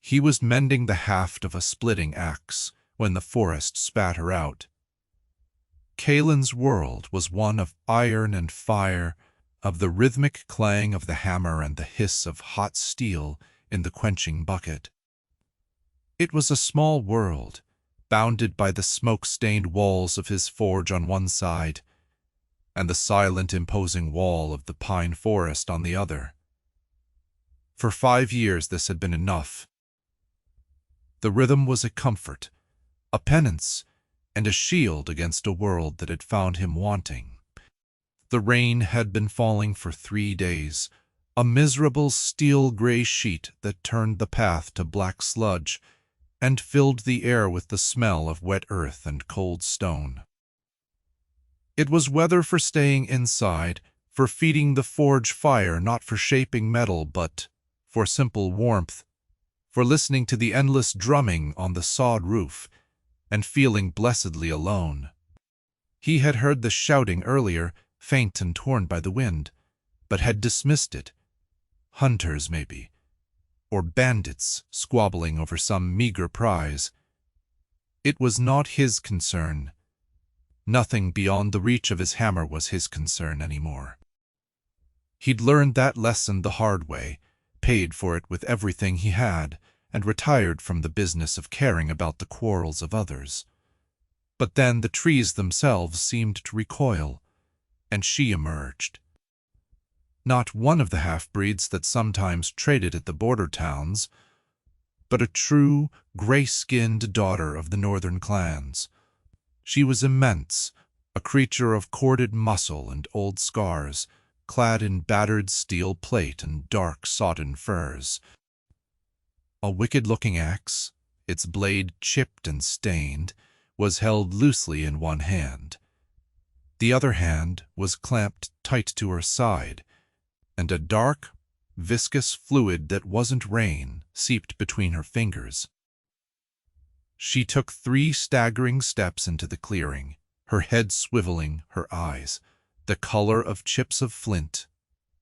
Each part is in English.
He was mending the haft of a splitting axe when the forest spat her out. Kaelen's world was one of iron and fire, of the rhythmic clang of the hammer and the hiss of hot steel in the quenching bucket. It was a small world, bounded by the smoke-stained walls of his forge on one side, and the silent, imposing wall of the pine forest on the other. For 5 years this had been enough. The rhythm was a comfort, a penance, and a shield against a world that had found him wanting. The rain had been falling for 3 days, a miserable steel-gray sheet that turned the path to black sludge and filled the air with the smell of wet earth and cold stone. It was weather for staying inside, for feeding the forge fire, not for shaping metal, but for simple warmth, for listening to the endless drumming on the sod roof and feeling blessedly alone. He had heard the shouting earlier, faint and torn by the wind, but had dismissed it. Hunters, maybe, or bandits squabbling over some meager prize. It was not his concern. Nothing beyond the reach of his hammer was his concern anymore. He'd learned that lesson the hard way, paid for it with everything he had, and retired from the business of caring about the quarrels of others. But then the trees themselves seemed to recoil, and she emerged. Not one of the half-breeds that sometimes traded at the border towns, but a true, gray-skinned daughter of the northern clans. She was immense, a creature of corded muscle and old scars, clad in battered steel plate and dark sodden furs. A wicked-looking axe, its blade chipped and stained, was held loosely in one hand. The other hand was clamped tight to her side, and a dark, viscous fluid that wasn't rain seeped between her fingers. She took 3 staggering steps into the clearing, her head swiveling, her eyes the color of chips of flint,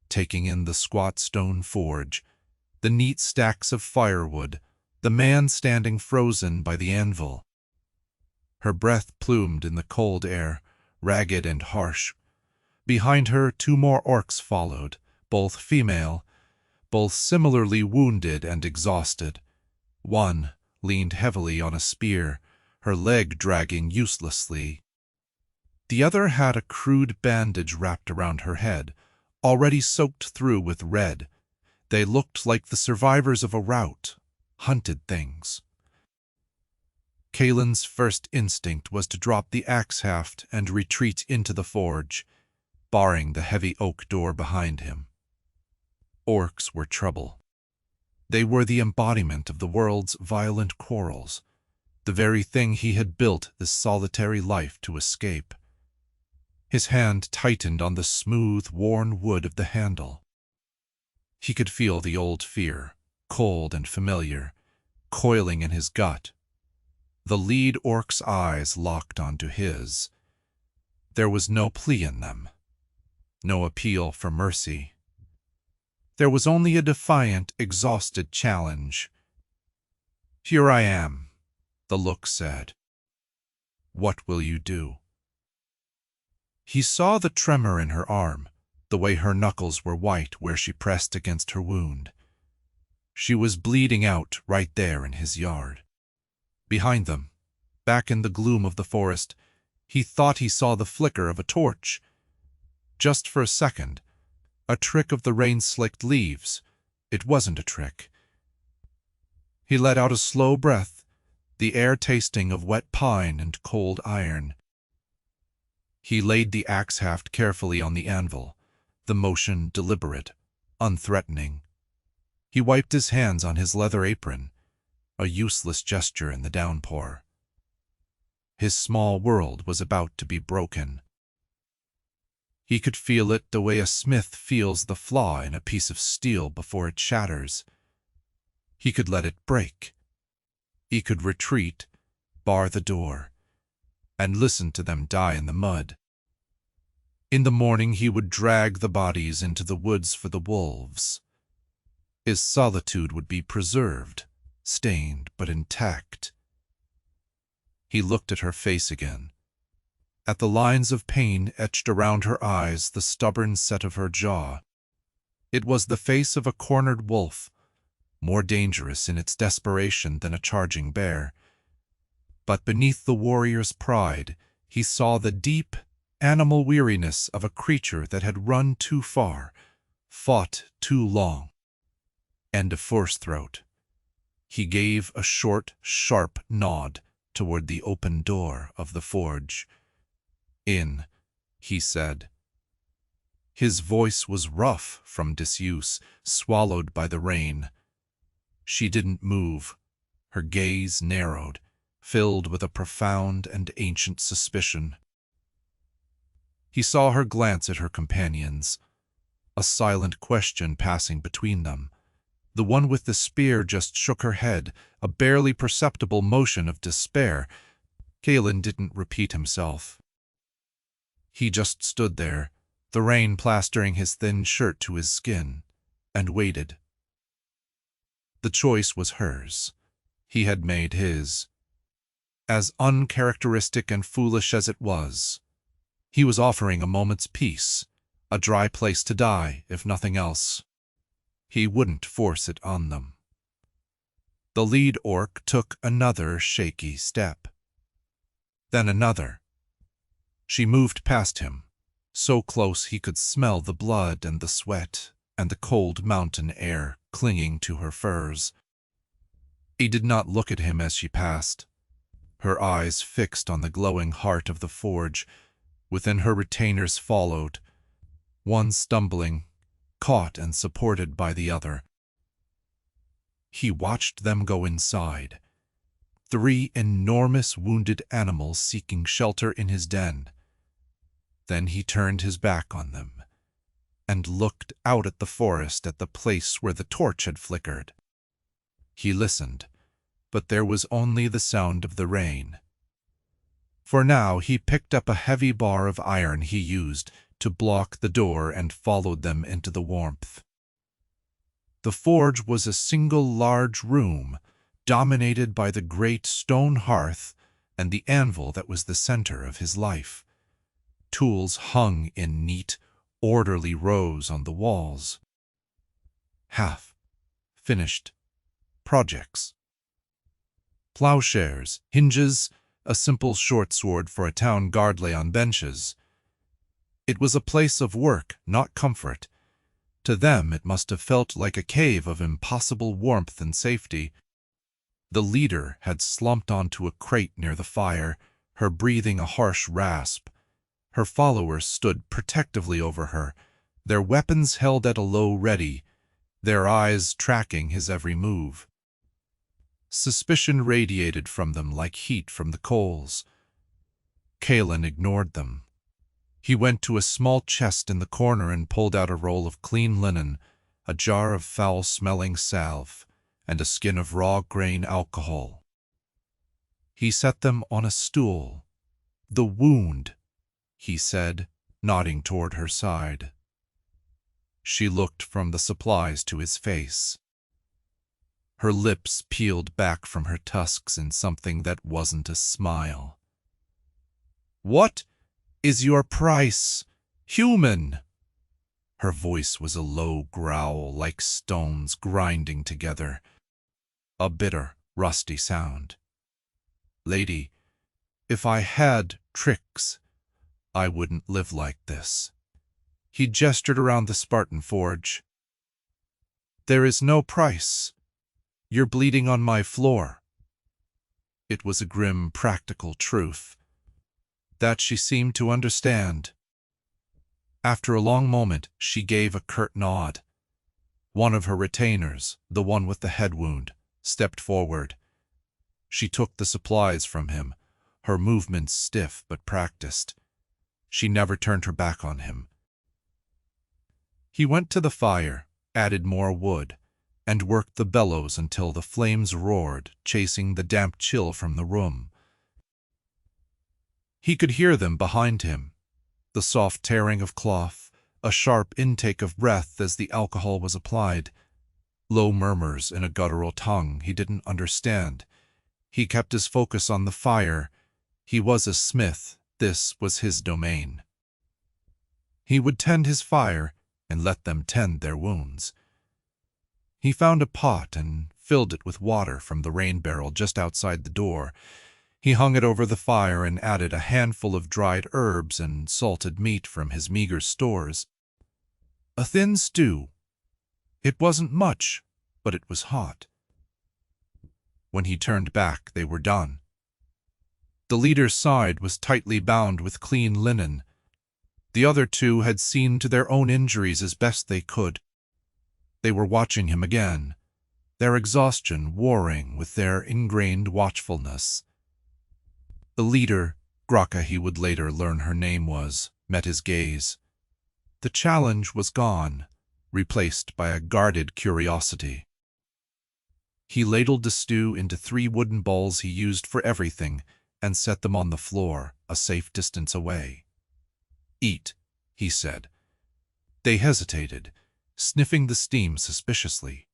taking in the squat stone forge, the neat stacks of firewood, the man standing frozen by the anvil. Her breath plumed in the cold air, ragged and harsh. Behind her 2 more orcs followed, both female, both similarly wounded and exhausted. One leaned heavily on a spear, her leg dragging uselessly. The other had a crude bandage wrapped around her head, already soaked through with red. They looked like the survivors of a rout, hunted things. Kaelen's first instinct was to drop the axe haft and retreat into the forge, barring the heavy oak door behind him. Orcs were trouble. They were the embodiment of the world's violent quarrels, the very thing he had built this solitary life to escape. His hand tightened on the smooth, worn wood of the handle. He could feel the old fear, cold and familiar, coiling in his gut. The lead orc's eyes locked onto his. There was no plea in them, no appeal for mercy. There was only a defiant, exhausted challenge. "Here I am," the look said. "What will you do?" He saw the tremor in her arm, the way her knuckles were white where she pressed against her wound. She was bleeding out right there in his yard. Behind them, back in the gloom of the forest, he thought he saw the flicker of a torch. Just for a second, a trick of the rain-slicked leaves. It wasn't a trick. He let out a slow breath, the air tasting of wet pine and cold iron. He laid the axe haft carefully on the anvil, the motion deliberate, unthreatening. He wiped his hands on his leather apron, a useless gesture in the downpour. His small world was about to be broken. He could feel it the way a smith feels the flaw in a piece of steel before it shatters. He could let it break. He could retreat, bar the door, and listen to them die in the mud. In the morning he would drag the bodies into the woods for the wolves. His solitude would be preserved, stained but intact. He looked at her face again, at the lines of pain etched around her eyes, the stubborn set of her jaw. It was the face of a cornered wolf, more dangerous in its desperation than a charging bear. But beneath the warrior's pride, he saw the deep, animal weariness of a creature that had run too far, fought too long. And a forced throat. He gave a short, sharp nod toward the open door of the forge. "In," he said. His voice was rough from disuse, swallowed by the rain. She didn't move. Her gaze narrowed, filled with a profound and ancient suspicion. He saw her glance at her companions, a silent question passing between them. The one with the spear just shook her head, a barely perceptible motion of despair. Kaelen didn't repeat himself. He just stood there, the rain plastering his thin shirt to his skin, and waited. The choice was hers. He had made his. As uncharacteristic and foolish as it was, he was offering a moment's peace, a dry place to die, if nothing else. He wouldn't force it on them. The lead orc took another shaky step. Then another. She moved past him, so close he could smell the blood and the sweat and the cold mountain air clinging to her furs. He did not look at him as she passed, her eyes fixed on the glowing heart of the forge. Within her retainers followed, one stumbling, caught and supported by the other. He watched them go inside, 3 enormous wounded animals seeking shelter in his den. Then he turned his back on them and looked out at the forest, at the place where the torch had flickered. He listened, but there was only the sound of the rain. For now he picked up a heavy bar of iron he used to block the door and followed them into the warmth. The forge was a single large room, dominated by the great stone hearth and the anvil that was the center of his life. Tools hung in neat, orderly rows on the walls. Half-finished projects. Plowshares, hinges, a simple short sword for a town guard lay on benches. It was a place of work, not comfort. To them it must have felt like a cave of impossible warmth and safety. The leader had slumped onto a crate near the fire, her breathing a harsh rasp. Her followers stood protectively over her, their weapons held at a low ready, their eyes tracking his every move. Suspicion radiated from them like heat from the coals. Kaelen ignored them. He went to a small chest in the corner and pulled out a roll of clean linen, a jar of foul-smelling salve, and a skin of raw grain alcohol. He set them on a stool. "The wound," he said, nodding toward her side. She looked from the supplies to his face. Her lips peeled back from her tusks in something that wasn't a smile. "What is your price, human?" Her voice was a low growl like stones grinding together, a bitter, rusty sound. "Lady, if I had tricks, I wouldn't live like this." He gestured around the Spartan forge. "There is no price. You're bleeding on my floor." It was a grim, practical truth that she seemed to understand. After a long moment, she gave a curt nod. One of her retainers, the one with the head wound, stepped forward. She took the supplies from him, her movements stiff but practiced. She never turned her back on him. He went to the fire, added more wood, and worked the bellows until the flames roared, chasing the damp chill from the room. He could hear them behind him, the soft tearing of cloth, a sharp intake of breath as the alcohol was applied. low murmurs in a guttural tongue he didn't understand. He kept his focus on the fire. He was a smith. This was his domain. He would tend his fire and let them tend their wounds. He found a pot and filled it with water from the rain barrel just outside the door. He hung it over the fire and added a handful of dried herbs and salted meat from his meager stores. A thin stew. It wasn't much, but it was hot. When he turned back, they were done. The leader's side was tightly bound with clean linen. The other two had seen to their own injuries as best they could. They were watching him again, their exhaustion warring with their ingrained watchfulness. The leader, Graka he would later learn her name was, met his gaze. The challenge was gone, replaced by a guarded curiosity. He ladled the stew into 3 wooden bowls he used for everything and set them on the floor, a safe distance away. "Eat," he said. They hesitated, sniffing the steam suspiciously.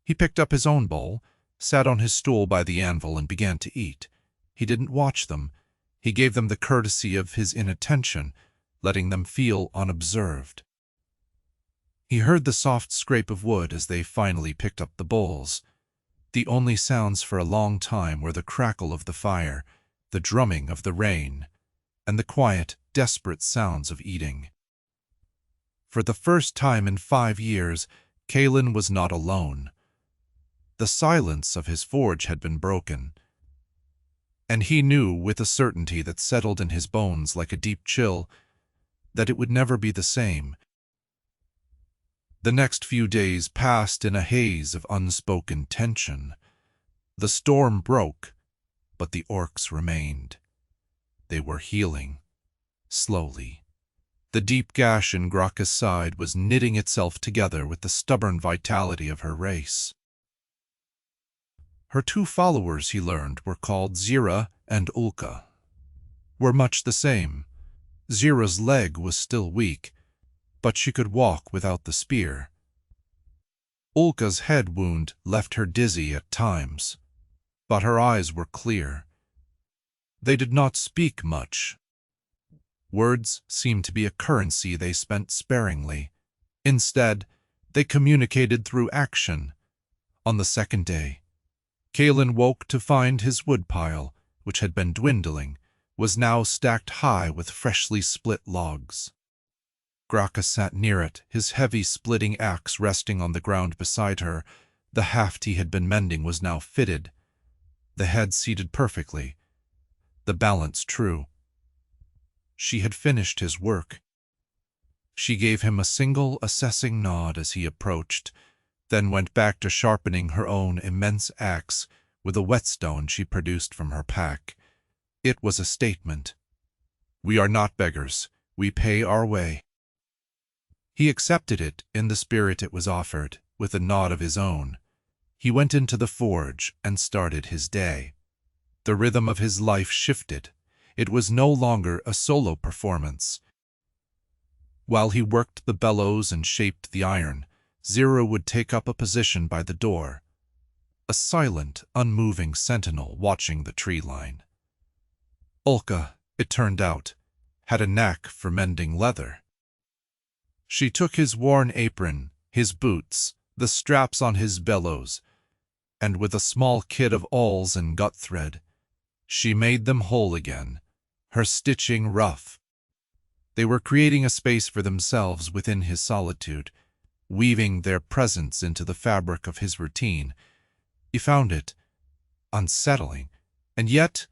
He picked up his own bowl, sat on his stool by the anvil, and began to eat. He didn't watch them. He gave them the courtesy of his inattention, letting them feel unobserved. He heard the soft scrape of wood as they finally picked up the bowls. The only sounds for a long time were the crackle of the fire, the drumming of the rain, and the quiet, desperate sounds of eating. For the first time in 5 years, Kaelen was not alone. The silence of his forge had been broken, and he knew with a certainty that settled in his bones like a deep chill that it would never be the same. The next few days passed in a haze of unspoken tension. The storm broke, but the orcs remained. They were healing, slowly. The deep gash in Graka's side was knitting itself together with the stubborn vitality of her race. Her 2 followers, he learned, were called Zira and Ulka. Were much the same. Zira's leg was still weak, but she could walk without the spear. Ulka's head wound left her dizzy at times, but her eyes were clear. They did not speak much. Words seemed to be a currency they spent sparingly. Instead, they communicated through action. On the 2nd day, Kaelen woke to find his woodpile, which had been dwindling, was now stacked high with freshly split logs. Graka sat near it, his heavy splitting axe resting on the ground beside her. The haft he had been mending was now fitted, the head seated perfectly, the balance true. She had finished his work. She gave him a single assessing nod as he approached, then went back to sharpening her own immense axe with a whetstone she produced from her pack. It was a statement. "We are not beggars. We pay our way." He accepted it in the spirit it was offered, with a nod of his own. He went into the forge and started his day. The rhythm of his life shifted. It was no longer a solo performance. While he worked the bellows and shaped the iron, Zira would take up a position by the door, a silent, unmoving sentinel watching the tree line. Ulka, it turned out, had a knack for mending leather. She took his worn apron, his boots, the straps on his bellows, and with a small kit of awls and gut thread, she made them whole again, her stitching rough. They were creating a space for themselves within his solitude, weaving their presence into the fabric of his routine. He found it unsettling, and yet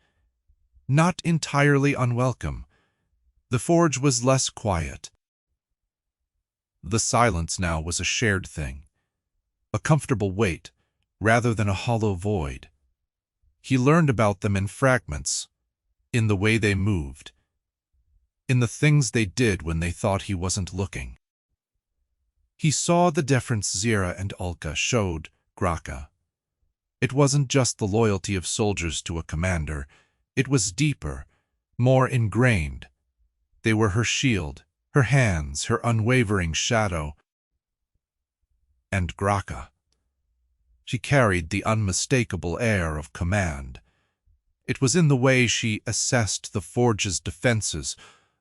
not entirely unwelcome. The forge was less quiet. The silence now was a shared thing, a comfortable weight rather than a hollow void. He learned about them in fragments, in the way they moved, in the things they did when they thought he wasn't looking. He saw the deference Zira and Ulka showed Graka. It wasn't just the loyalty of soldiers to a commander. It was deeper, more ingrained. They were her shield, her hands, her unwavering shadow. and Graka. She carried the unmistakable air of command. It was in the way she assessed the forge's defenses,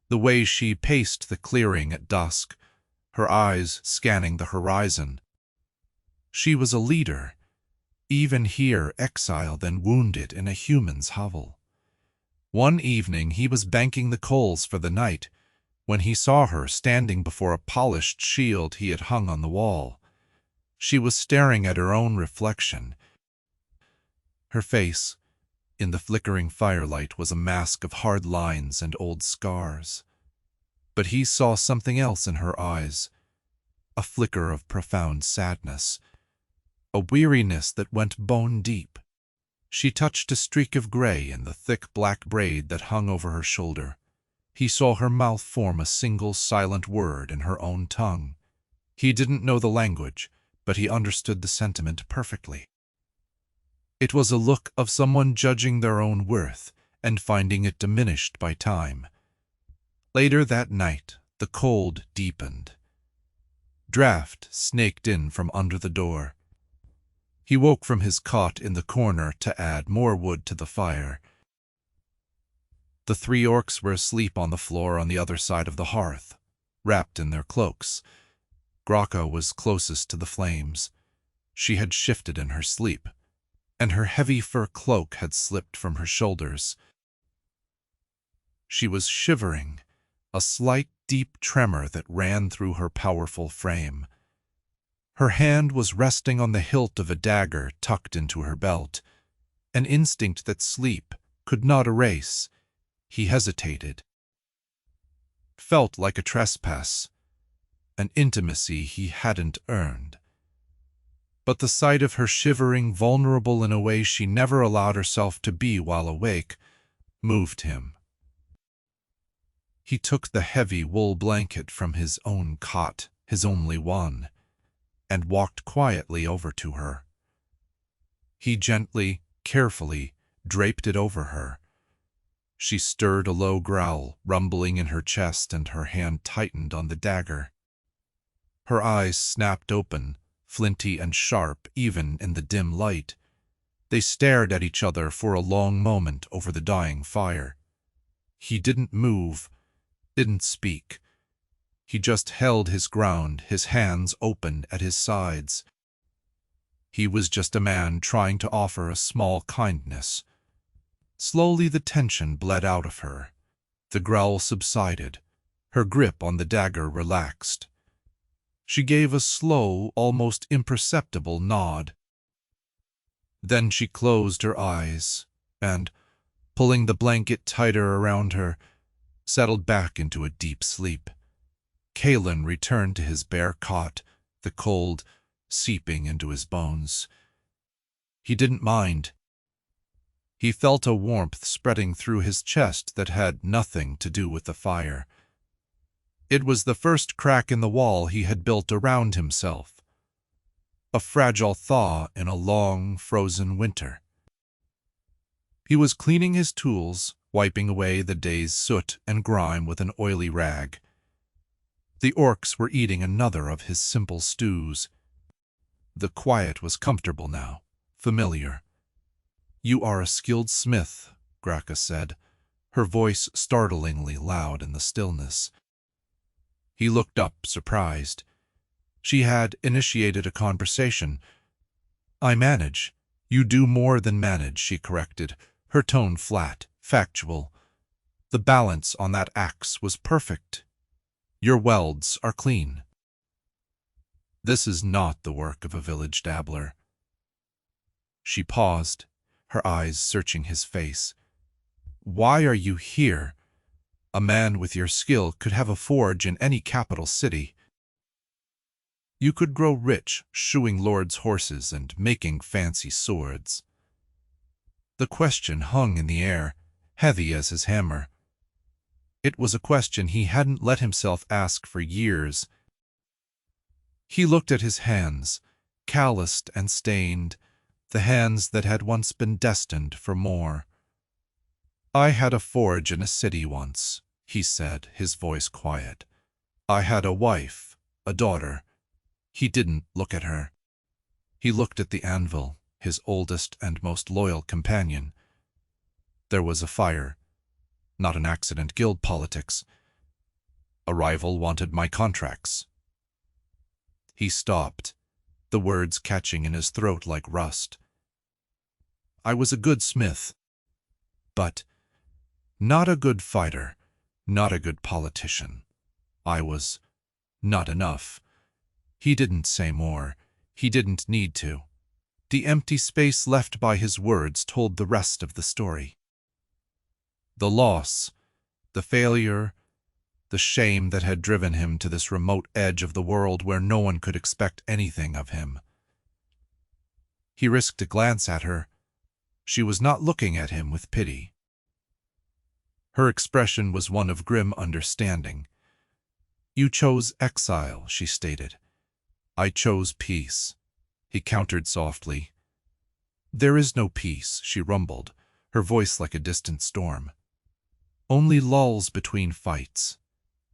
the way she paced the clearing at dusk, her eyes scanning the horizon. She was a leader, even here exiled and wounded in a human's hovel. One evening he was banking the coals for the night, when he saw her standing before a polished shield he had hung on the wall. She was staring at her own reflection. Her face, in the flickering firelight, was a mask of hard lines and old scars. But he saw something else in her eyes, a flicker of profound sadness, a weariness that went bone deep. She touched a streak of gray in the thick black braid that hung over her shoulder. He saw her mouth form a single silent word in her own tongue. He didn't know the language, but he understood the sentiment perfectly. It was a look of someone judging their own worth and finding it diminished by time. Later that night, the cold deepened. Draught snaked in from under the door. He woke from his cot in the corner to add more wood to the fire. The 3 orcs were asleep on the floor on the other side of the hearth, wrapped in their cloaks. Graka was closest to the flames. She had shifted in her sleep, and her heavy fur cloak had slipped from her shoulders. She was shivering, a slight, deep tremor that ran through her powerful frame. Her hand was resting on the hilt of a dagger tucked into her belt, an instinct that sleep could not erase. He hesitated. Felt like a trespass, an intimacy he hadn't earned. But the sight of her shivering, vulnerable in a way she never allowed herself to be while awake, moved him. He took the heavy wool blanket from his own cot, his only one, and walked quietly over to her. He gently, carefully draped it over her. She stirred a low growl, rumbling in her chest, and her hand tightened on the dagger. Her eyes snapped open, flinty and sharp even in the dim light. They stared at each other for a long moment over the dying fire. He didn't move, didn't speak. He just held his ground, his hands open at his sides. He was just a man trying to offer a small kindness. Slowly the tension bled out of her. The growl subsided. Her grip on the dagger relaxed. She gave a slow, almost imperceptible nod. Then she closed her eyes and, pulling the blanket tighter around her, settled back into a deep sleep. Kaelen returned to his bare cot, the cold seeping into his bones. He didn't mind. He felt a warmth spreading through his chest that had nothing to do with the fire. It was the first crack in the wall he had built around himself, a fragile thaw in a long, frozen winter. He was cleaning his tools, wiping away the day's soot and grime with an oily rag. The orcs were eating another of his simple stews. The quiet was comfortable now, familiar. "You are a skilled smith," Graka said, her voice startlingly loud in the stillness. He looked up, surprised. She had initiated a conversation. "I manage." "You do more than manage," she corrected, her tone flat, factual. "The balance on that axe was perfect. Your welds are clean." "This is not the work of a village dabbler." She paused, her eyes searching his face. "Why are you here? A man with your skill could have a forge in any capital city. You could grow rich shoeing lords' horses and making fancy swords." The question hung in the air, heavy as his hammer. It was a question he hadn't let himself ask for years. He looked at his hands, calloused and stained, the hands that had once been destined for more. "I had a forge in a city once," he said, his voice quiet. "I had a wife, a daughter. He didn't look at her. He looked at the anvil, his oldest and most loyal companion. There was a fire, not an accident, guild politics. A rival wanted my contracts. He stopped, the words catching in his throat like rust. I was a good smith, but not a good fighter, not a good politician. I was not enough. He didn't say more. He didn't need to. The empty space left by his words told the rest of the story. The loss, the failure, the shame that had driven him to this remote edge of the world where no one could expect anything of him. He risked a glance at her. She was not looking at him with pity. Her expression was one of grim understanding. You chose exile, she stated. I chose peace. He countered softly. There is no peace, she rumbled, her voice like a distant storm. Only lulls between fights.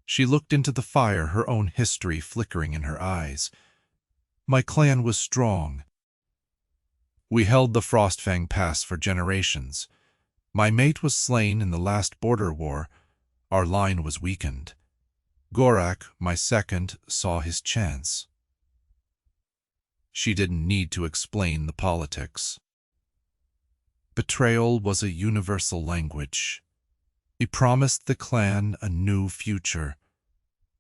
She looked into the fire, her own history flickering in her eyes. My clan was strong. We held the Frostfang Pass for generations. My mate was slain in the last border war. Our line was weakened. Gorak, my second, saw his chance. She didn't need to explain the politics. Betrayal was a universal language. He promised the clan a new future.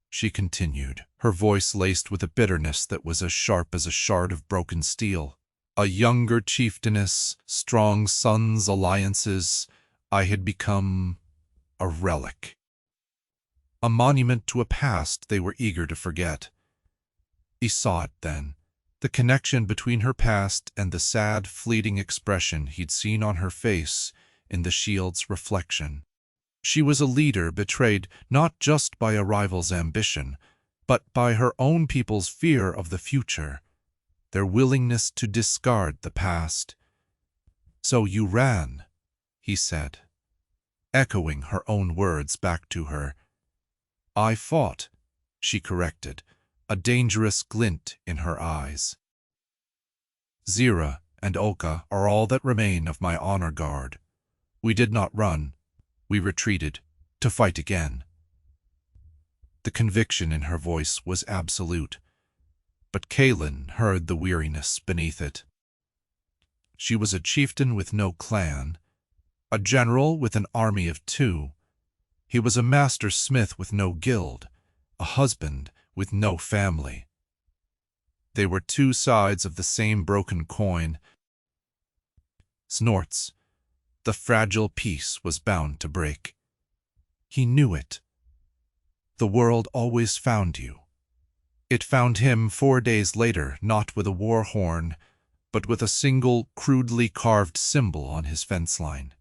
She continued, her voice laced with a bitterness that was as sharp as a shard of broken steel. A younger chieftainess, strong sons' alliances, I had become a relic. A monument to a past they were eager to forget. He saw it then, the connection between her past and the sad, fleeting expression he'd seen on her face in the shield's reflection. She was a leader betrayed not just by a rival's ambition, but by her own people's fear of the future, their willingness to discard the past. So you ran, he said, echoing her own words back to her. I fought, she corrected, a dangerous glint in her eyes. Zira and Olka are all that remain of my honor guard. We did not run. We retreated, to fight again. The conviction in her voice was absolute, but Kaelen heard the weariness beneath it. She was a chieftain with no clan, a general with an army of 2. He was a master smith with no guild, a husband with no family. They were 2 sides of the same broken coin. Snorts. The fragile peace was bound to break. He knew it. The world always found you. It found him 4 days later, not with a war horn, but with a single, crudely carved symbol on his fence line.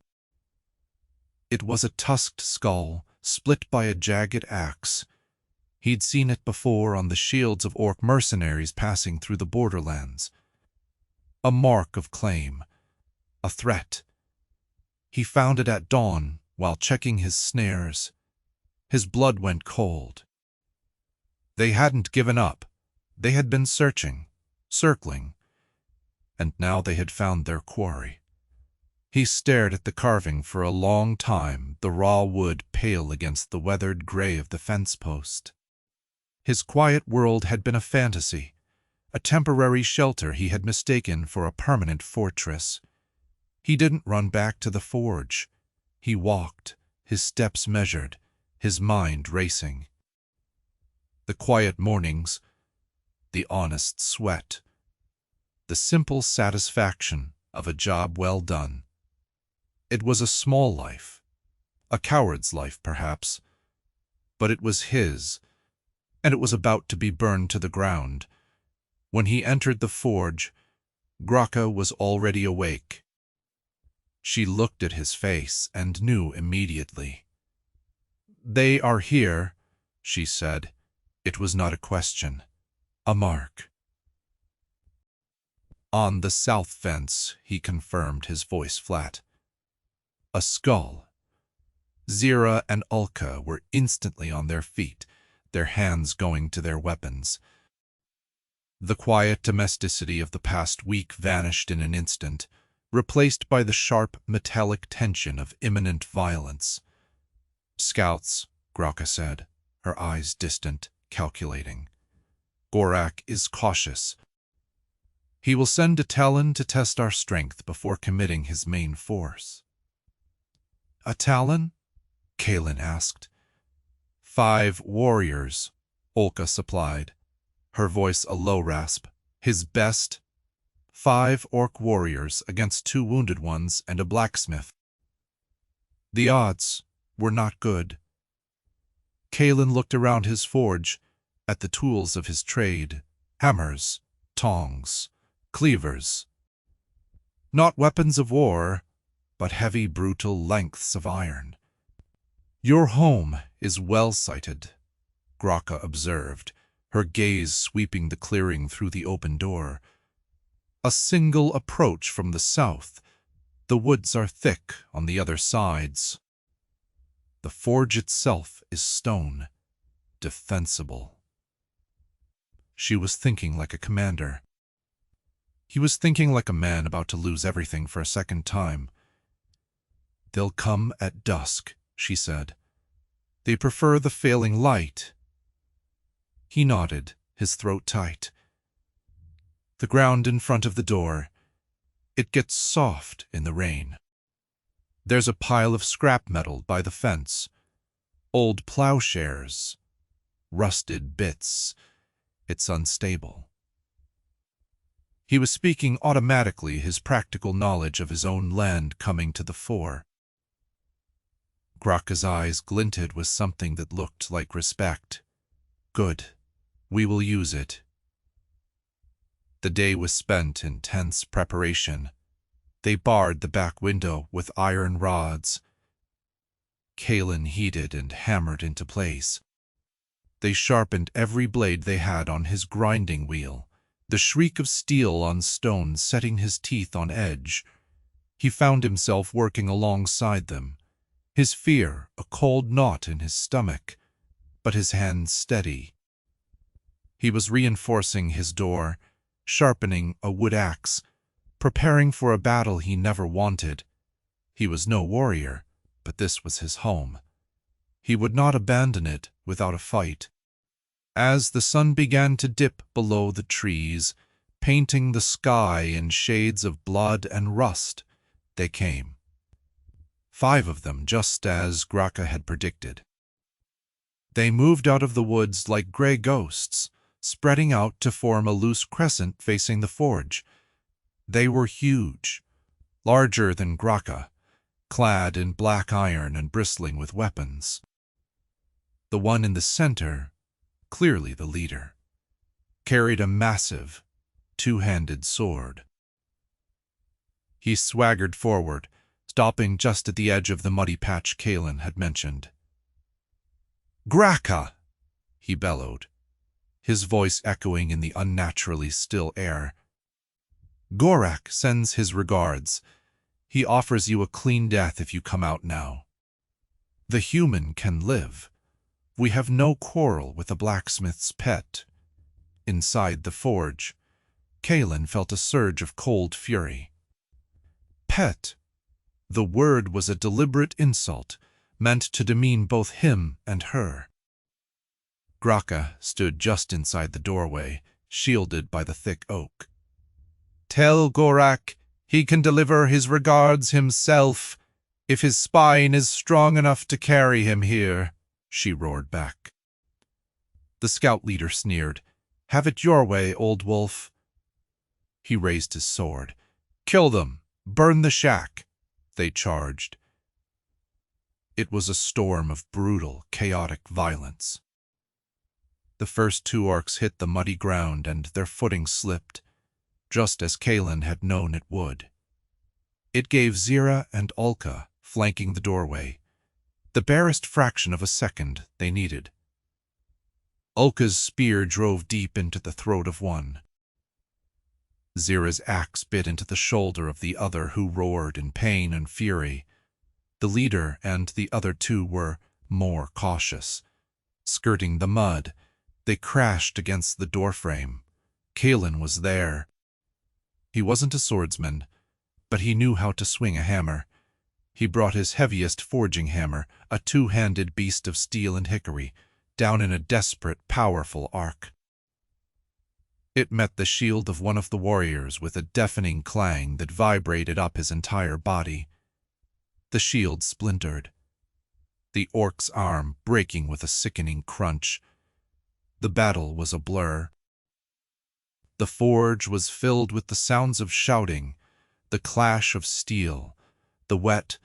It was a tusked skull, split by a jagged axe. He'd seen it before on the shields of orc mercenaries passing through the borderlands. A mark of claim, a threat. He found it at dawn while checking his snares. His blood went cold. They hadn't given up. They had been searching, circling, and now they had found their quarry. He stared at the carving for a long time, the raw wood pale against the weathered gray of the fence post. His quiet world had been a fantasy, a temporary shelter he had mistaken for a permanent fortress. He didn't run back to the forge. He walked, his steps measured, his mind racing. The quiet mornings, the honest sweat, the simple satisfaction of a job well done. It was a small life, a coward's life perhaps, but it was his, and it was about to be burned to the ground. When he entered the forge, Graka was already awake. She looked at his face and knew immediately. They are here, she said. It was not a question, a mark. On the south fence, he confirmed, his voice flat. A skull. Zira and Ulka were instantly on their feet, their hands going to their weapons. The quiet domesticity of the past week vanished in an instant, replaced by the sharp, metallic tension of imminent violence. "Scouts," Graka said, her eyes distant, calculating. "Gorak is cautious. He will send a Talon to test our strength before committing his main force." "A Talon?" Kaelen asked. 5 warriors, Olka supplied, her voice a low rasp. "His best. 5 orc warriors against 2 wounded ones and a blacksmith." The odds were not good. Kaelen looked around his forge, at the tools of his trade, hammers, tongs, cleavers. Not weapons of war, but heavy, brutal lengths of iron. "Your home is well sighted," Graka observed, her gaze sweeping the clearing through the open door. "A single approach from the south. The woods are thick on the other sides. The forge itself is stone, defensible." She was thinking like a commander. He was thinking like a man about to lose everything for a second time. "They'll come at dusk," she said. "They prefer the failing light." He nodded, his throat tight. "The ground in front of the door. It gets soft in the rain. There's a pile of scrap metal by the fence. Old plowshares. Rusted bits. It's unstable." He was speaking automatically, his practical knowledge of his own land coming to the fore. Graka's eyes glinted with something that looked like respect. "Good. We will use it." The day was spent in tense preparation. They barred the back window with iron rods. Kaelen heated and hammered into place. They sharpened every blade they had on his grinding wheel, the shriek of steel on stone setting his teeth on edge. He found himself working alongside them, his fear a cold knot in his stomach, but his hands steady. He was reinforcing his door, sharpening a wood axe, preparing for a battle he never wanted. He was no warrior, but this was his home. He would not abandon it without a fight. As the sun began to dip below the trees, painting the sky in shades of blood and rust, they came. 5 of them, just as Graka had predicted. They moved out of the woods like gray ghosts, spreading out to form a loose crescent facing the forge. They were huge, larger than Graka, clad in black iron and bristling with weapons. The one in the center, clearly the leader, carried a massive, 2-handed sword. He swaggered forward, stopping just at the edge of the muddy patch Kaelen had mentioned. "Graka!" he bellowed, his voice echoing in the unnaturally still air. "Gorak sends his regards. He offers you a clean death if you come out now. The human can live. We have no quarrel with the blacksmith's pet." Inside the forge, Kaelen felt a surge of cold fury. Pet. The word was a deliberate insult, meant to demean both him and her. Graka stood just inside the doorway, shielded by the thick oak. "Tell Gorak he can deliver his regards himself, if his spine is strong enough to carry him here," she roared back. The scout leader sneered. "Have it your way, old wolf." He raised his sword. "Kill them! Burn the shack!" they charged. It was a storm of brutal, chaotic violence. The first 2 orcs hit the muddy ground and their footing slipped, just as Kaelen had known it would. It gave Zira and Olka, flanking the doorway, the barest fraction of a second they needed. Olka's spear drove deep into the throat of one. Zira's axe bit into the shoulder of the other, who roared in pain and fury. The leader and the other 2 were more cautious. Skirting the mud, they crashed against the doorframe. Kaelen was there. He wasn't a swordsman, but he knew how to swing a hammer. He brought his heaviest forging hammer, a two-handed beast of steel and hickory, down in a desperate, powerful arc. It met the shield of one of the warriors with a deafening clang that vibrated up his entire body. The shield splintered, the orc's arm breaking with a sickening crunch. The battle was a blur. The forge was filled with the sounds of shouting, the clash of steel, the wet,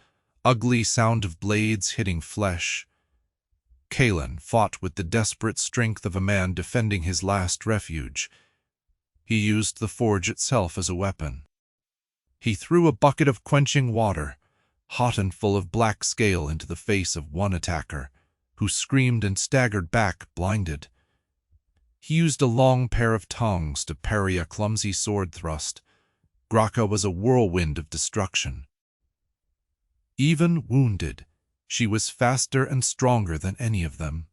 ugly sound of blades hitting flesh. Kaelen fought with the desperate strength of a man defending his last refuge. He used the forge itself as a weapon. He threw a bucket of quenching water, hot and full of black scale, into the face of one attacker, who screamed and staggered back, blinded. He used a long pair of tongs to parry a clumsy sword thrust. Graka was a whirlwind of destruction. Even wounded, she was faster and stronger than any of them.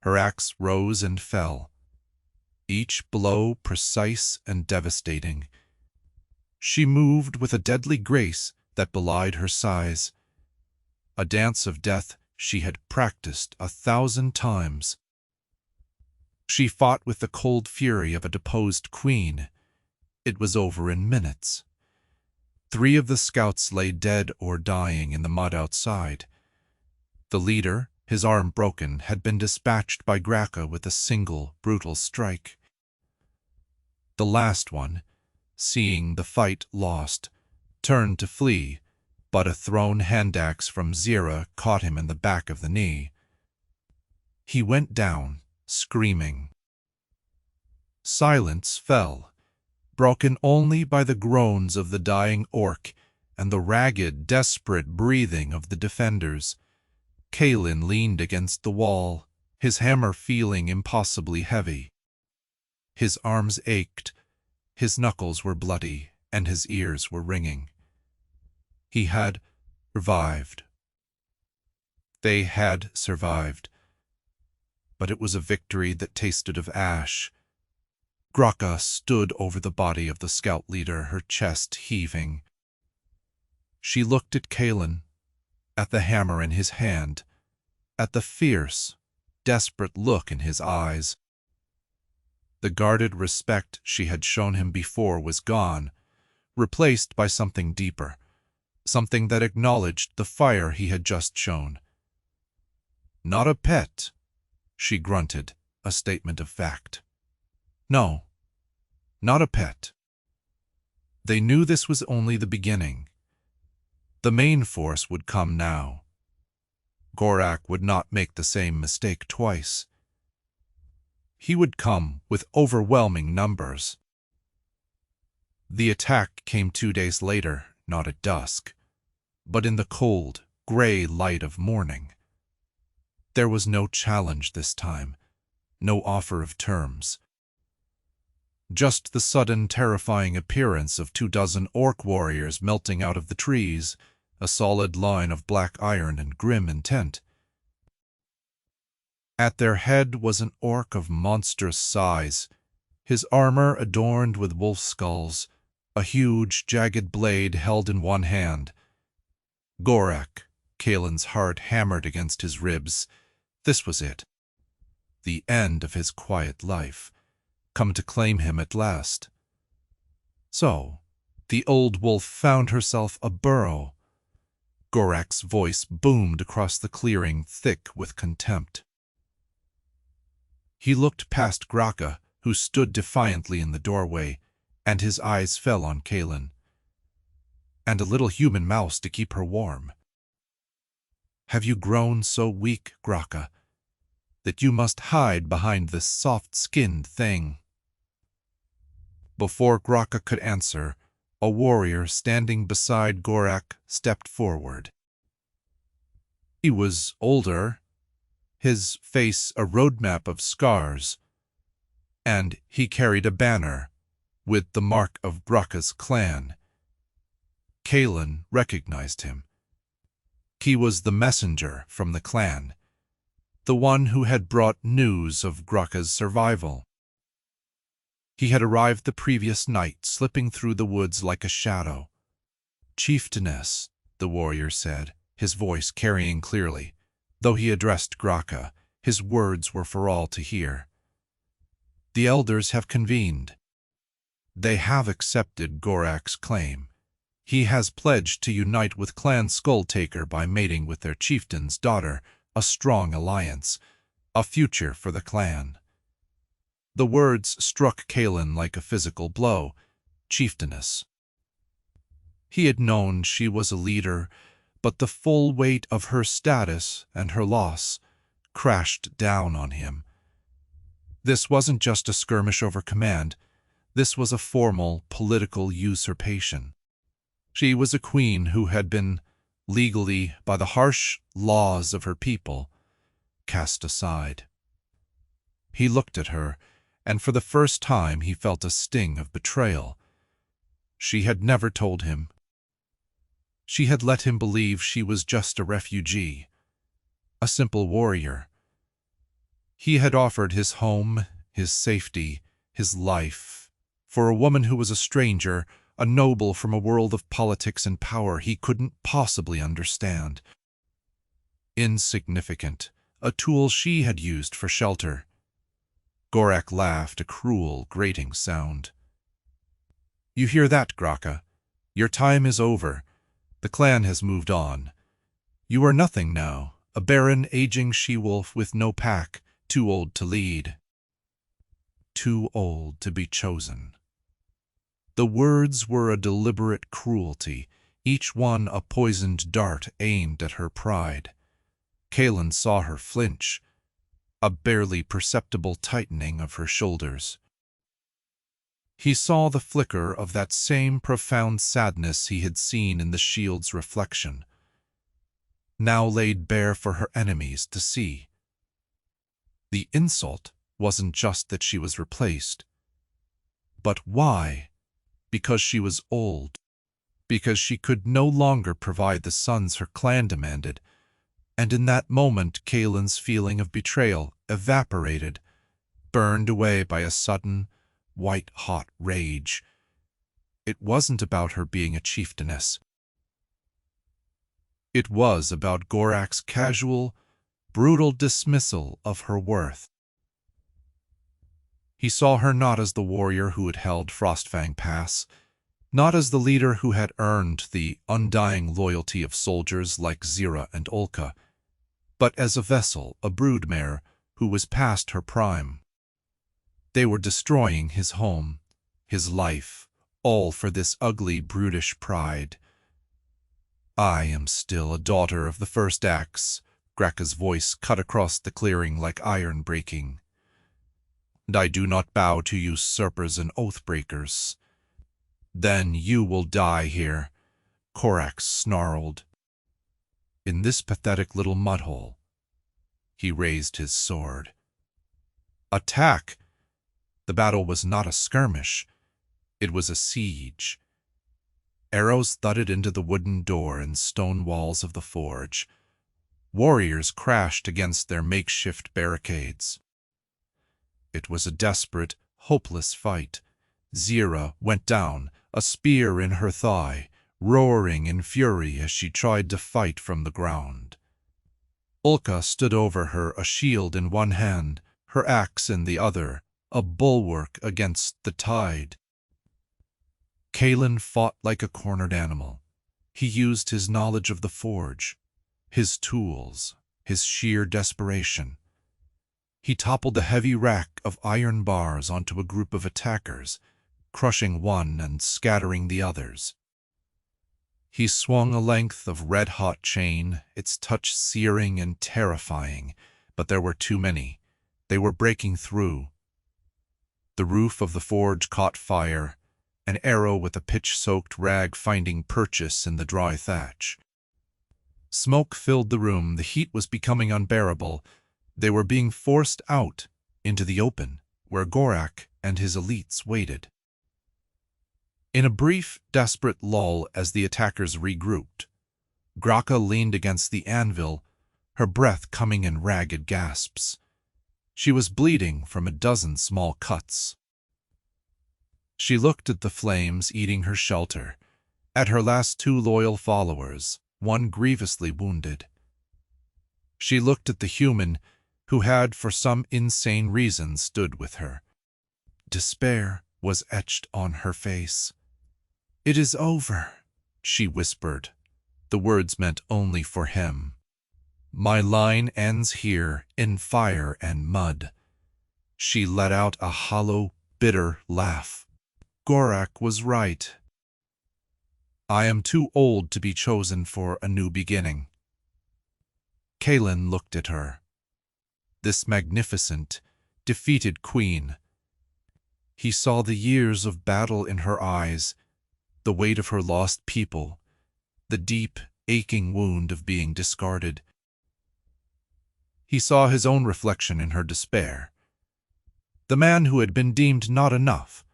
Her axe rose and fell, each blow precise and devastating. She moved with a deadly grace that belied her size, a dance of death she had practiced 1,000 times. She fought with the cold fury of a deposed queen. It was over in minutes. 3 of the scouts lay dead or dying in the mud outside. The leader, his arm broken, had been dispatched by Graka with a single, brutal strike. The last one, seeing the fight lost, turned to flee, but a thrown hand-axe from Zira caught him in the back of the knee. He went down, screaming. Silence fell, broken only by the groans of the dying orc and the ragged, desperate breathing of the defenders. Kaelen leaned against the wall, his hammer feeling impossibly heavy. His arms ached, his knuckles were bloody, and his ears were ringing. He had survived. They had survived. But it was a victory that tasted of ash. Graka stood over the body of the scout leader, her chest heaving. She looked at Kaelen, at the hammer in his hand, at the fierce, desperate look in his eyes. The guarded respect she had shown him before was gone, replaced by something deeper, something that acknowledged the fire he had just shown. "Not a pet," she grunted, a statement of fact. No, not a pet. They knew this was only the beginning. The main force would come now. Gorak would not make the same mistake twice. He would come with overwhelming numbers. The attack came 2 days later, not at dusk, but in the cold, gray light of morning. There was no challenge this time, no offer of terms. Just the sudden, terrifying appearance of 24 orc warriors melting out of the trees, a solid line of black iron and grim intent. At their head was an orc of monstrous size, his armor adorned with wolf skulls, a huge, jagged blade held in one hand. Gorak, Kaelen's heart hammered against his ribs. This was it. The end of his quiet life, come to claim him at last. So, the old wolf found herself a burrow. Gorak's voice boomed across the clearing, thick with contempt. He looked past Graka, who stood defiantly in the doorway, and his eyes fell on Kaelen. And a little human mouse to keep her warm. "Have you grown so weak, Graka, that you must hide behind this soft-skinned thing?" Before Graka could answer, a warrior standing beside Gorak stepped forward. He was older, his face a roadmap of scars, and he carried a banner with the mark of Graka's clan. Kaelen recognized him. He was the messenger from the clan, the one who had brought news of Graka's survival. He had arrived the previous night, slipping through the woods like a shadow. "Chieftainess," the warrior said, his voice carrying clearly. Though he addressed Graka, his words were for all to hear. "The elders have convened. They have accepted Gorak's claim. He has pledged to unite with Clan Skull-Taker by mating with their chieftain's daughter, a strong alliance, a future for the clan." The words struck Kaelen like a physical blow. Chieftainess. He had known she was a leader, but the full weight of her status and her loss crashed down on him. This wasn't just a skirmish over command. This was a formal political usurpation. She was a queen who had been, legally, by the harsh laws of her people, cast aside. He looked at her, and for the first time he felt a sting of betrayal. She had never told him. She had let him believe she was just a refugee, a simple warrior. He had offered his home, his safety, his life, for a woman who was a stranger, a noble from a world of politics and power he couldn't possibly understand. Insignificant, a tool she had used for shelter. Gorak laughed, a cruel, grating sound. "You hear that, Graka? Your time is over. The clan has moved on. You are nothing now, a barren, aging she-wolf with no pack, too old to lead. Too old to be chosen." The words were a deliberate cruelty, each one a poisoned dart aimed at her pride. Kaelen saw her flinch, a barely perceptible tightening of her shoulders. He saw the flicker of that same profound sadness he had seen in the shield's reflection, now laid bare for her enemies to see. The insult wasn't just that she was replaced. But why? Because she was old. Because she could no longer provide the sons her clan demanded. And in that moment Kaelen's feeling of betrayal evaporated, burned away by a sudden, white-hot rage. It wasn't about her being a chieftainess. It was about Gorak's casual, brutal dismissal of her worth. He saw her not as the warrior who had held Frostfang Pass, not as the leader who had earned the undying loyalty of soldiers like Zira and Olka, but as a vessel, a broodmare, who was past her prime. They were destroying his home, his life, all for this ugly, brutish pride. "I am still a daughter of the first axe," Graka's voice cut across the clearing like iron breaking. "And I do not bow to usurpers and oath-breakers." "Then you will die here," Korak snarled. "In this pathetic little mudhole." He raised his sword. "Attack!" The battle was not a skirmish. It was a siege. Arrows thudded into the wooden door and stone walls of the forge. Warriors crashed against their makeshift barricades. It was a desperate, hopeless fight. Zira went down, a spear in her thigh, roaring in fury as she tried to fight from the ground. Olka stood over her, a shield in one hand, her axe in the other, a bulwark against the tide. Kaelen fought like a cornered animal. He used his knowledge of the forge, his tools, his sheer desperation. He toppled a heavy rack of iron bars onto a group of attackers, crushing one and scattering the others. He swung a length of red-hot chain, its touch searing and terrifying, but there were too many. They were breaking through. The roof of the forge caught fire, an arrow with a pitch-soaked rag finding purchase in the dry thatch. Smoke filled the room, the heat was becoming unbearable. They were being forced out into the open, where Gorak and his elites waited. In a brief, desperate lull as the attackers regrouped, Graka leaned against the anvil, her breath coming in ragged gasps. She was bleeding from a dozen small cuts. She looked at the flames eating her shelter, at her last 2 loyal followers, one grievously wounded. She looked at the human who had, for some insane reason, stood with her. Despair was etched on her face. "It is over," she whispered. The words meant only for him. "My line ends here, in fire and mud." She let out a hollow, bitter laugh. Gorak was right. I am too old to be chosen for a new beginning. Kaelen looked at her. This magnificent, defeated queen. He saw the years of battle in her eyes, the weight of her lost people, the deep, aching wound of being discarded. He saw his own reflection in her despair. The man who had been deemed not enough.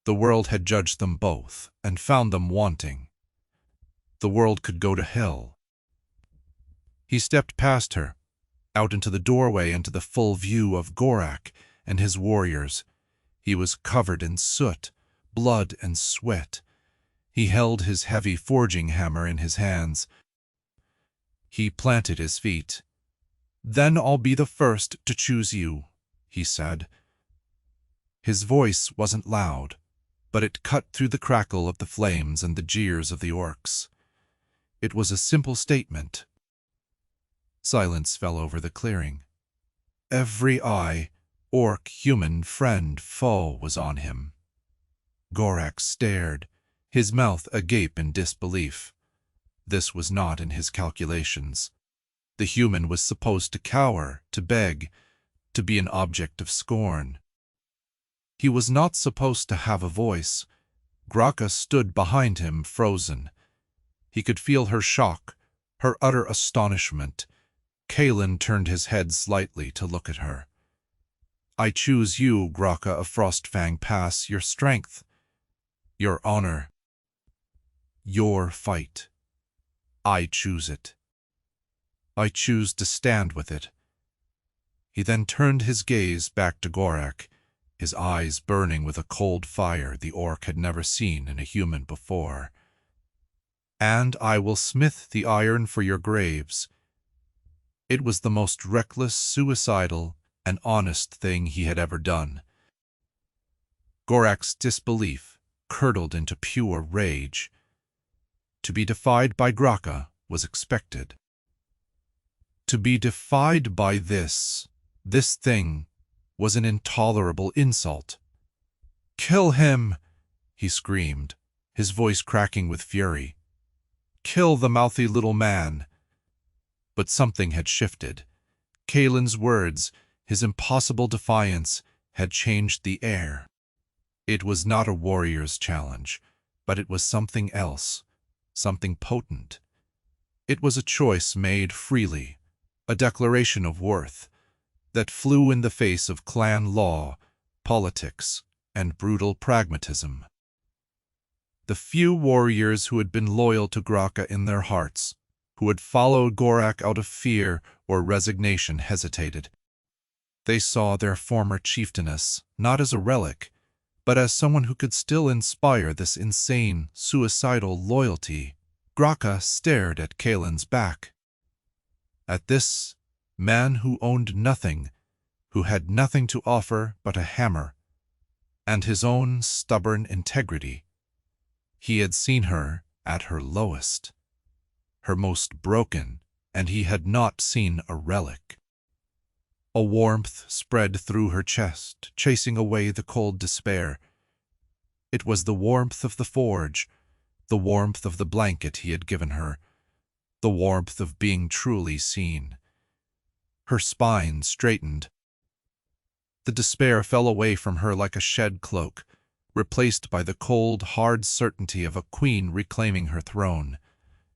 The world had judged them both and found them wanting. The world could go to hell. He stepped past her, out into the doorway into the full view of Gorak and his warriors. He was covered in soot, blood, and sweat. He held his heavy forging hammer in his hands. He planted his feet. "Then I'll be the first to choose you," he said. His voice wasn't loud, but it cut through the crackle of the flames and the jeers of the orcs. It was a simple statement. Silence fell over the clearing. Every eye, orc, human, friend, foe, was on him. Gorak stared, his mouth agape in disbelief. This was not in his calculations. The human was supposed to cower, to beg, to be an object of scorn. He was not supposed to have a voice. Graka stood behind him, frozen. He could feel her shock, her utter astonishment. Kaelen turned his head slightly to look at her. "I choose you, Graka of Frostfang Pass, your strength, your honor, your fight. I choose it. I choose to stand with it." He then turned his gaze back to Gorak, his eyes burning with a cold fire the orc had never seen in a human before. "And I will smith the iron for your graves." It was the most reckless, suicidal, and honest thing he had ever done. Gorak's disbelief curdled into pure rage. To be defied by Graka was expected. To be defied by this thing, was an intolerable insult. "Kill him!" he screamed, his voice cracking with fury. "Kill the mouthy little man!" But something had shifted. Kaelen's words, his impossible defiance, had changed the air. It was not a warrior's challenge, but it was something else, something potent. It was a choice made freely, a declaration of worth, that flew in the face of clan law, politics, and brutal pragmatism. The few warriors who had been loyal to Graka in their hearts, who had followed Gorak out of fear or resignation, hesitated. They saw their former chieftainess not as a relic, but as someone who could still inspire this insane, suicidal loyalty. Graka stared at Kaelen's back. At this man who owned nothing, who had nothing to offer but a hammer, and his own stubborn integrity. He had seen her at her lowest, her most broken, and he had not seen a relic. A warmth spread through her chest, chasing away the cold despair. It was the warmth of the forge, the warmth of the blanket he had given her, the warmth of being truly seen. Her spine straightened. The despair fell away from her like a shed cloak, replaced by the cold, hard certainty of a queen reclaiming her throne.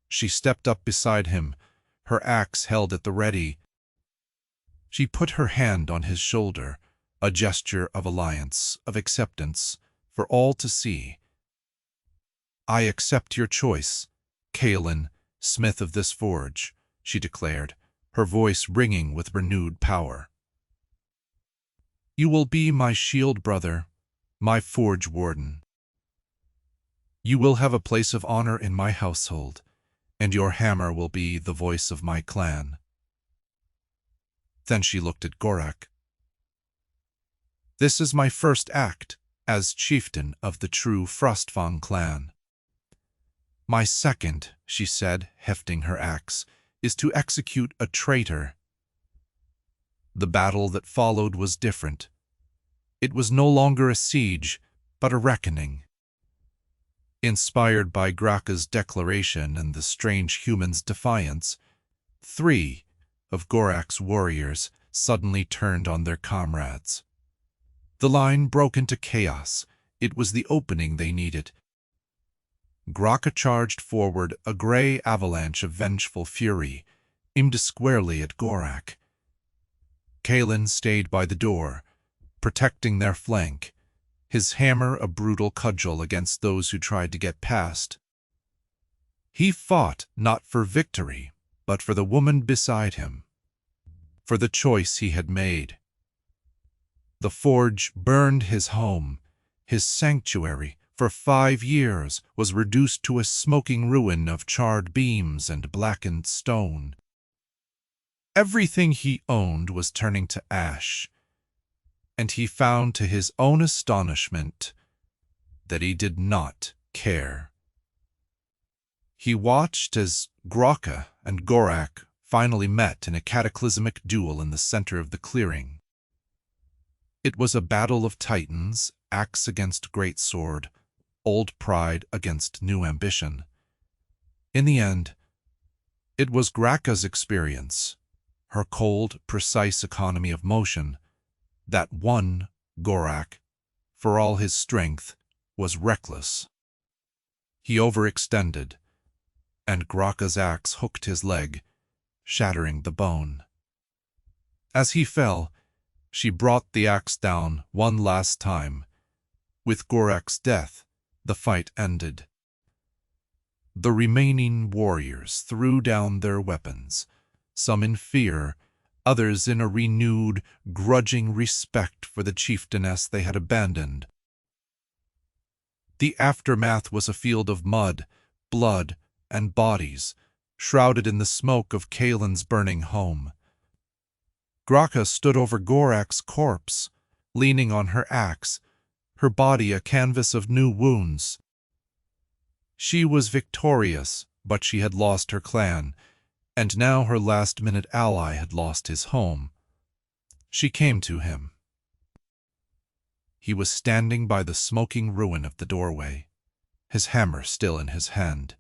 She stepped up beside him, her axe held at the ready. She put her hand on his shoulder, a gesture of alliance, of acceptance, for all to see. "I accept your choice, Kaelen, smith of this forge," she declared, her voice ringing with renewed power. "You will be my shield brother, my forge warden. You will have a place of honor in my household, and your hammer will be the voice of my clan." Then she looked at Gorak. "This is my first act as chieftain of the true Frostfang clan. My second," she said, hefting her axe, "is to execute a traitor." The battle that followed was different. It was no longer a siege, but a reckoning. Inspired by Graka's declaration and the strange human's defiance, 3 of Gorak's warriors suddenly turned on their comrades. The line broke into chaos. It was the opening they needed. Graka charged forward, a gray avalanche of vengeful fury, aimed squarely at Gorak. Kaelen stayed by the door, protecting their flank, his hammer a brutal cudgel against those who tried to get past. He fought not for victory, but for the woman beside him, for the choice he had made. The forge burned his home. His sanctuary, for 5 years, was reduced to a smoking ruin of charred beams and blackened stone. Everything he owned was turning to ash, and he found to his own astonishment that he did not care. He watched as Graka and Gorak finally met in a cataclysmic duel in the center of the clearing. It was a battle of titans, axe against greatsword, old pride against new ambition. In the end, it was Graka's experience, her cold, precise economy of motion, that won. Gorak, for all his strength, was reckless. He overextended, and Graka's axe hooked his leg, shattering the bone. As he fell, she brought the axe down one last time. With Gorak's death, the fight ended. The remaining warriors threw down their weapons, some in fear, others in a renewed, grudging respect for the chieftainess they had abandoned. The aftermath was a field of mud, blood, and bodies, shrouded in the smoke of Kaelen's burning home. Graka stood over Gorak's corpse, leaning on her axe, her body a canvas of new wounds. She was victorious, but she had lost her clan, and now her last-minute ally had lost his home. She came to him. He was standing by the smoking ruin of the doorway, his hammer still in his hand.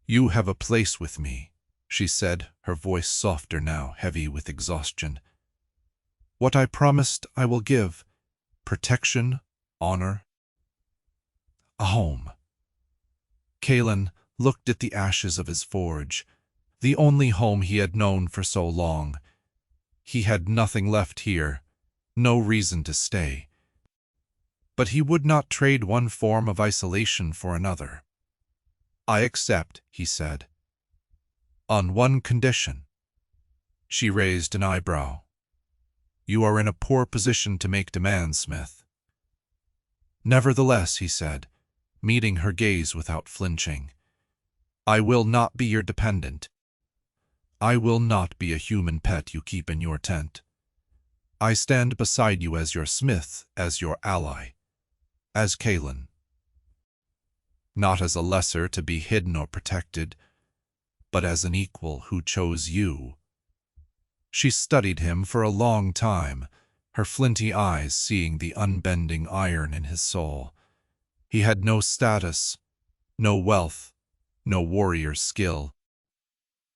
"You have a place with me," she said, her voice softer now, heavy with exhaustion. "What I promised I will give: protection, honor, a home." Kaelen looked at the ashes of his forge, the only home he had known for so long. He had nothing left here, no reason to stay. But he would not trade one form of isolation for another. "I accept," he said. "On one condition." She raised an eyebrow. "You are in a poor position to make demands, Smith." "Nevertheless," he said, meeting her gaze without flinching, "I will not be your dependent. I will not be a human pet you keep in your tent. I stand beside you as your smith, as your ally, as Kaelen. Not as a lesser to be hidden or protected, but as an equal who chose you." She studied him for a long time, her flinty eyes seeing the unbending iron in his soul. He had no status, no wealth, no warrior skill.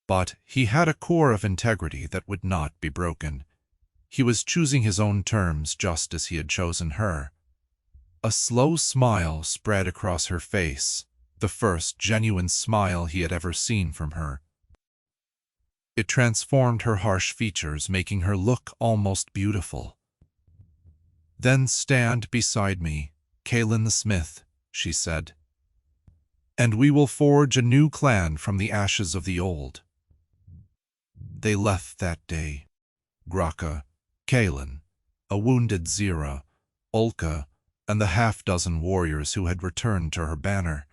But he had a core of integrity that would not be broken. He was choosing his own terms just as he had chosen her. A slow smile spread across her face, the first genuine smile he had ever seen from her. It transformed her harsh features, making her look almost beautiful. "Then stand beside me, Kaelen the Smith," she said, "and we will forge a new clan from the ashes of the old." They left that day. Graka, Kaelen, a wounded Zira, Ulka, and the half-dozen warriors who had returned to her banner.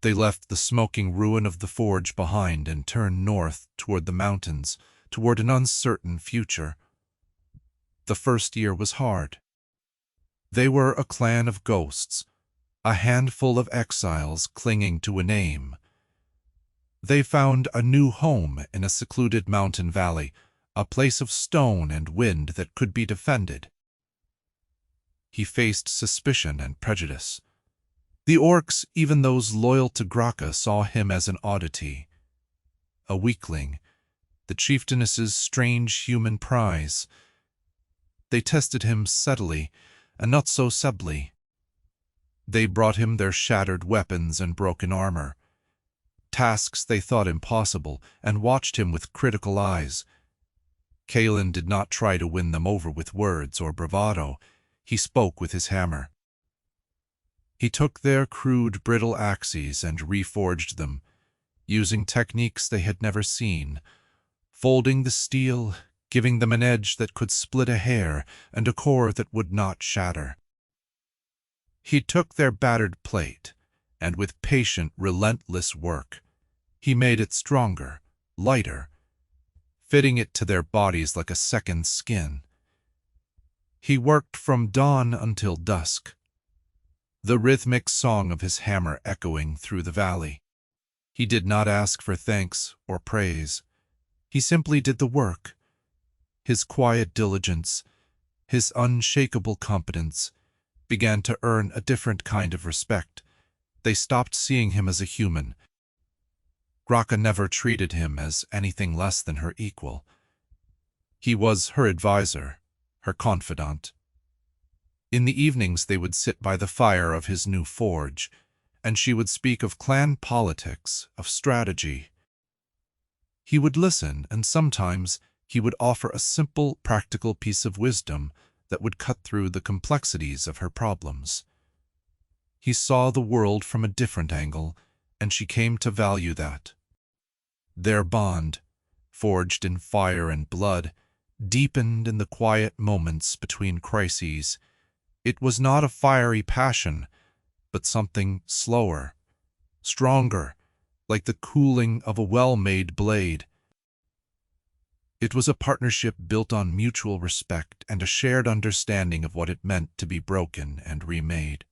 They left the smoking ruin of the forge behind and turned north toward the mountains, toward an uncertain future. The first year was hard. They were a clan of ghosts, a handful of exiles clinging to a name. They found a new home in a secluded mountain valley, a place of stone and wind that could be defended. He faced suspicion and prejudice. The orcs, even those loyal to Graka, saw him as an oddity, a weakling, the chieftainess's strange human prize. They tested him subtly, and not so subtly. They brought him their shattered weapons and broken armor, tasks they thought impossible, and watched him with critical eyes. Kaelen did not try to win them over with words or bravado. He spoke with his hammer. He took their crude, brittle axes and reforged them, using techniques they had never seen, folding the steel, giving them an edge that could split a hair and a core that would not shatter. He took their battered plate, and with patient, relentless work, he made it stronger, lighter, fitting it to their bodies like a second skin. He worked from dawn until dusk, the rhythmic song of his hammer echoing through the valley. He did not ask for thanks or praise. He simply did the work. His quiet diligence, his unshakable competence, began to earn a different kind of respect. They stopped seeing him as a human. Graka never treated him as anything less than her equal. He was her advisor, her confidant. In the evenings they would sit by the fire of his new forge, and she would speak of clan politics, of strategy. He would listen, and sometimes he would offer a simple, practical piece of wisdom that would cut through the complexities of her problems. He saw the world from a different angle, and she came to value that. Their bond, forged in fire and blood, deepened in the quiet moments between crises. It was not a fiery passion, but something slower, stronger, like the cooling of a well-made blade. It was a partnership built on mutual respect and a shared understanding of what it meant to be broken and remade.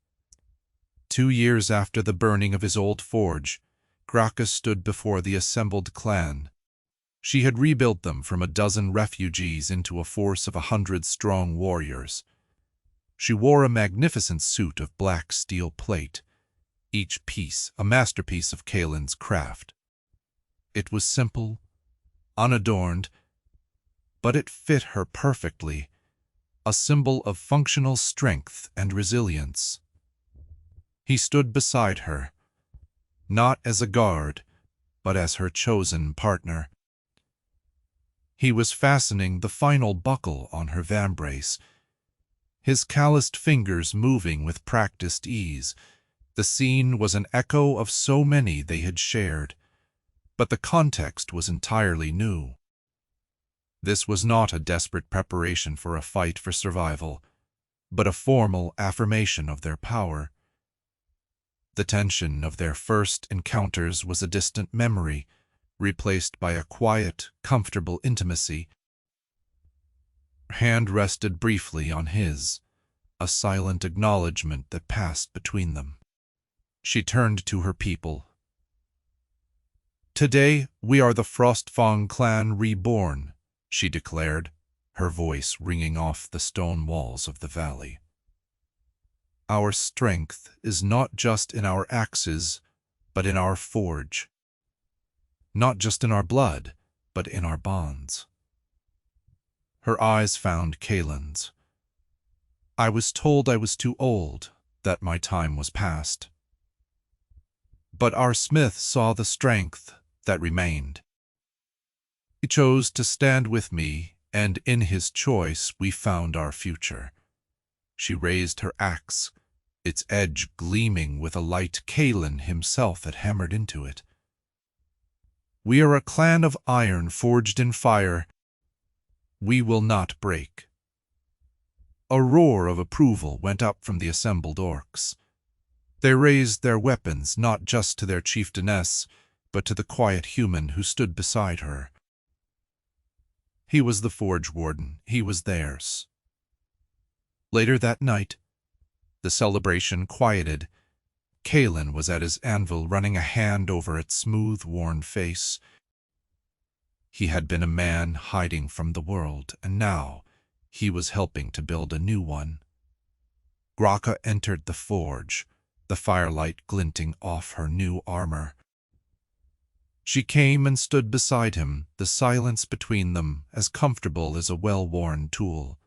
2 years after the burning of his old forge, Graka stood before the assembled clan. She had rebuilt them from a dozen refugees into a force of 100 strong warriors. She wore a magnificent suit of black steel plate, each piece a masterpiece of Kaelen's craft. It was simple, unadorned, but it fit her perfectly, a symbol of functional strength and resilience. He stood beside her, not as a guard, but as her chosen partner. He was fastening the final buckle on her vambrace, his calloused fingers moving with practiced ease. The scene was an echo of so many they had shared, but the context was entirely new. This was not a desperate preparation for a fight for survival, but a formal affirmation of their power. The tension of their first encounters was a distant memory, replaced by a quiet, comfortable intimacy. Her hand rested briefly on his, a silent acknowledgement that passed between them. She turned to her people. "Today we are the Frostfang clan reborn," she declared, her voice ringing off the stone walls of the valley. "Our strength is not just in our axes, but in our forge. Not just in our blood, but in our bonds." Her eyes found Kaelen's. "I was told I was too old, that my time was past. But our smith saw the strength that remained. He chose to stand with me, and in his choice we found our future." She raised her axe, its edge gleaming with a light Kaelen himself had hammered into it. "We are a clan of iron forged in fire. We will not break." A roar of approval went up from the assembled orcs. They raised their weapons not just to their chieftainess, but to the quiet human who stood beside her. He was the forge warden. He was theirs. Later that night, the celebration quieted. Kaelen was at his anvil, running a hand over its smooth, worn face. He had been a man hiding from the world, and now he was helping to build a new one. Graka entered the forge, the firelight glinting off her new armor. She came and stood beside him, the silence between them as comfortable as a well-worn tool.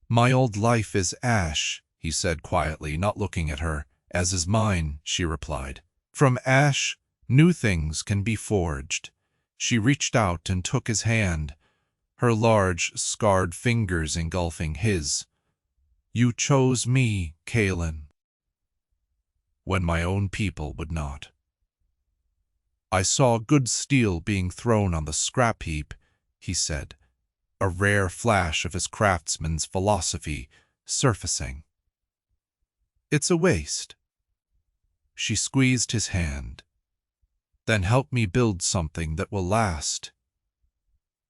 "My old life is ash," he said quietly, not looking at her. "As is mine," she replied. "From ash, new things can be forged." She reached out and took his hand, her large, scarred fingers engulfing his. "You chose me, Kaelen, when my own people would not." "I saw good steel being thrown on the scrap heap," he said, a rare flash of his craftsman's philosophy surfacing. "It's a waste." She squeezed his hand. "Then help me build something that will last."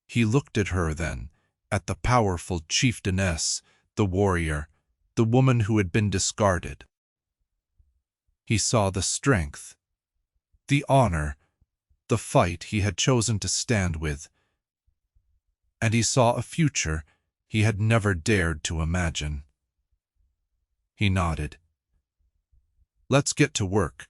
He looked at her then, at the powerful chieftainess, the warrior, the woman who had been discarded. He saw the strength, the honor, the fight he had chosen to stand with, and he saw a future he had never dared to imagine. He nodded. "Let's get to work."